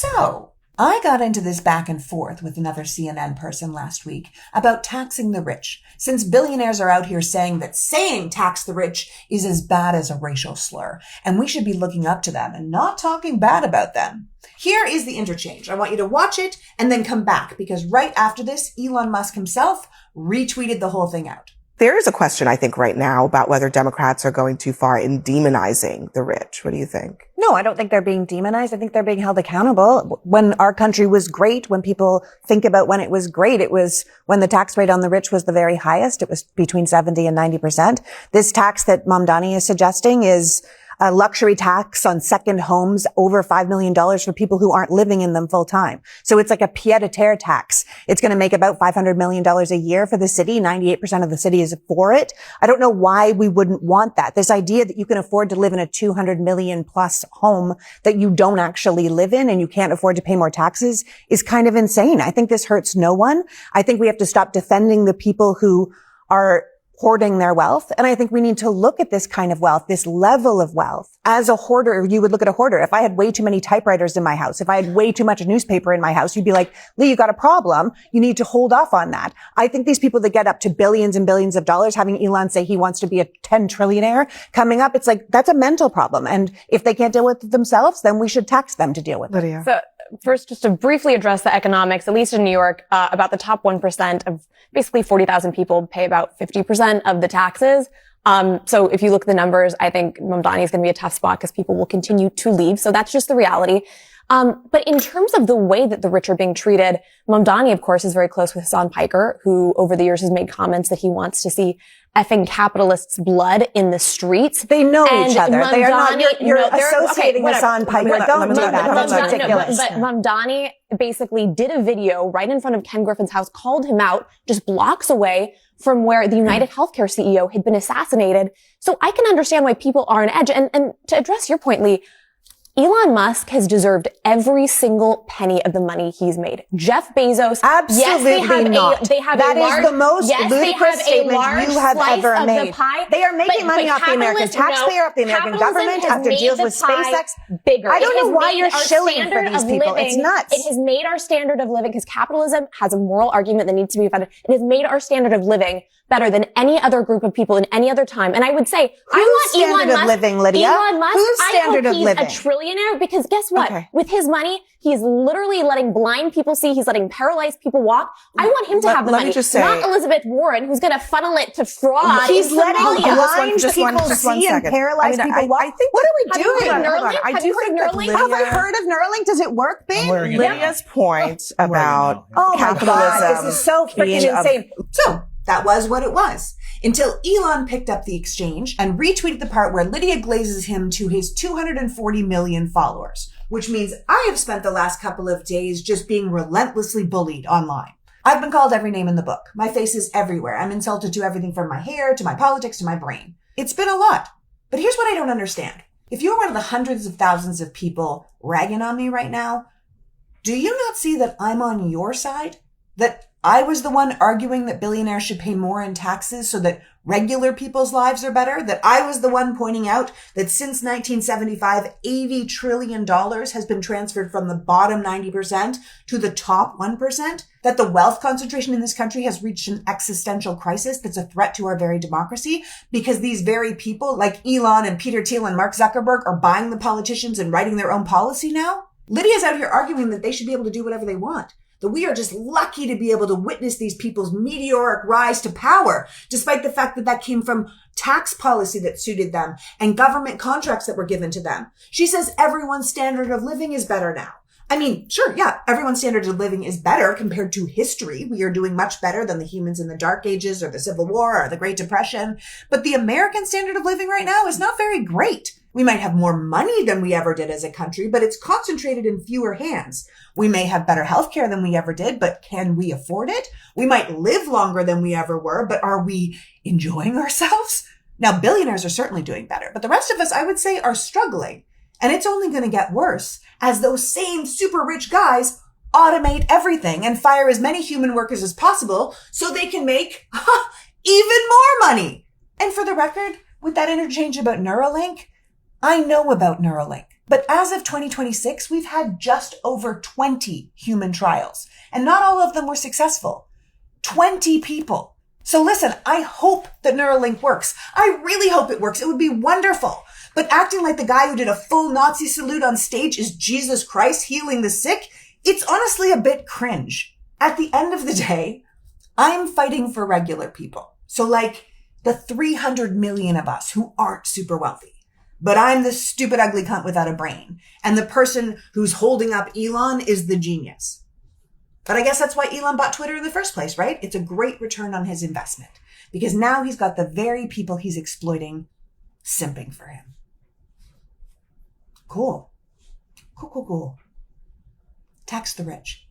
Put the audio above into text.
So, I got into this back and forth with another CNN person last week about taxing the rich, since billionaires are out here saying that saying tax the rich is as bad as a racial slur, and we should be looking up to them and not talking bad about them. Here is the interchange. I want you to watch it and then come back, because right after this, Elon Musk himself retweeted the whole thing out. There is a question, I think, right now about whether Democrats are going too far in demonizing the rich. What do you think? No, I don't think they're being demonized. I think they're being held accountable. When our country was great, when people think about when it was great, it was when the tax rate on the rich was the very highest. It was between 70 and 90%. This tax that Mamdani is suggesting is a luxury tax on second homes over $5 million for people who aren't living in them full time. So it's like a pied-à-terre tax. It's going to make about $500 million a year for the city. 98% of the city is for it. I don't know why we wouldn't want that. This idea that you can afford to live in a 200 million plus home that you don't actually live in and you can't afford to pay more taxes is kind of insane. I think this hurts no one. I think we have to stop defending the people who are hoarding their wealth. And I think we need to look at this kind of wealth, this level of wealth. As a hoarder, you would look at a hoarder. If I had way too many typewriters in my house, if I had way too much newspaper in my house, you'd be like, Lee, you got a problem. You need to hold off on that. I think these people that get up to billions and billions of dollars, having Elon say he wants to be a 10 trillionaire coming up, it's like, that's a mental problem. And if they can't deal with it themselves, then we should tax them to deal with it. Lydia. So first, just to briefly address the economics, at least in New York, about the top 1% of basically 40,000 people pay about 50% of the taxes. So if you look at the numbers, I think Mamdani is going to be a tough spot because people will continue to leave. So that's just the reality. But in terms of the way that the rich are being treated, Mamdani, of course, is very close with Hassan Piker, who over the years has made comments that he wants to see effing capitalists' blood in the streets. They know each other. Mamdani, They are not, you're associating Hassan Piker. Don't do that. That's ridiculous. But Mamdani basically did a video right in front of Ken Griffin's house, called him out just blocks away from where the United Healthcare CEO had been assassinated. So I can understand why people are on edge. And to address your point, Lee, Elon Musk has deserved every single penny of the money he's made. Jeff Bezos, absolutely yes, they have that a large, is the most yes, ludicrous statement you have ever made. The they are making money off the American taxpayer, off the American government, after deals with SpaceX. Bigger. I don't know why you're shilling for these people. It's nuts. It has made our standard of living, because capitalism has a moral argument that needs to be defended. It has made our standard of living better than any other group of people in any other time. And I would say, I want Elon Musk. Living, Lydia? Elon Musk, Whose standard of living? I hope he's a trillionaire, because guess what? Okay. With his money, he's literally letting blind people see. He's letting paralyzed people walk. I want him to have the money. Just say, not Elizabeth Warren, who's going to funnel it to fraud. He's letting blind people see and paralyzed people walk. I think, what are we doing? Have you heard of Neuralink? Have I heard of Neuralink? Does it work, babe? Lydia's point about capitalism. God, this is so freaking insane. So that was what it was. Until Elon picked up the exchange and retweeted the part where Lydia glazes him to his 240 million followers, which means I have spent the last couple of days just being relentlessly bullied online. I've been called every name in the book. My face is everywhere. I'm insulted to everything from my hair, to my politics, to my brain. It's been a lot. But here's what I don't understand. If you're one of the hundreds of thousands of people ragging on me right now, do you not see that I'm on your side? That I was the one arguing that billionaires should pay more in taxes so that regular people's lives are better? That I was the one pointing out that since 1975, $80 trillion has been transferred from the bottom 90% to the top 1%? That the wealth concentration in this country has reached an existential crisis that's a threat to our very democracy, because these very people like Elon and Peter Thiel and Mark Zuckerberg are buying the politicians and writing their own policy now? Lydia's out here arguing that they should be able to do whatever they want. That we are just lucky to be able to witness these people's meteoric rise to power, despite the fact that that came from tax policy that suited them and government contracts that were given to them. She says everyone's standard of living is better now. I mean, sure, yeah, everyone's standard of living is better compared to history. We are doing much better than the humans in the Dark Ages or the Civil War or the Great Depression. But the American standard of living right now is not very great. We might have more money than we ever did as a country, but it's concentrated in fewer hands. We may have better healthcare than we ever did, but can we afford it? We might live longer than we ever were, but are we enjoying ourselves? Now, billionaires are certainly doing better, but the rest of us, I would say, are struggling. And it's only going to get worse as those same super rich guys automate everything and fire as many human workers as possible so they can make even more money. And for the record, with that interchange about Neuralink, I know about Neuralink. But as of 2026, we've had just over 20 human trials, and not all of them were successful. 20 people. So listen, I hope that Neuralink works. I really hope it works. It would be wonderful. But acting like the guy who did a full Nazi salute on stage is Jesus Christ healing the sick, it's honestly a bit cringe. At the end of the day, I'm fighting for regular people. So like the 300 million of us who aren't super wealthy. But I'm the stupid, ugly cunt without a brain. And the person who's holding up Elon is the genius. But I guess that's why Elon bought Twitter in the first place, right? It's a great return on his investment. Because now he's got the very people he's exploiting simping for him. Cool. Cool. Tax the rich.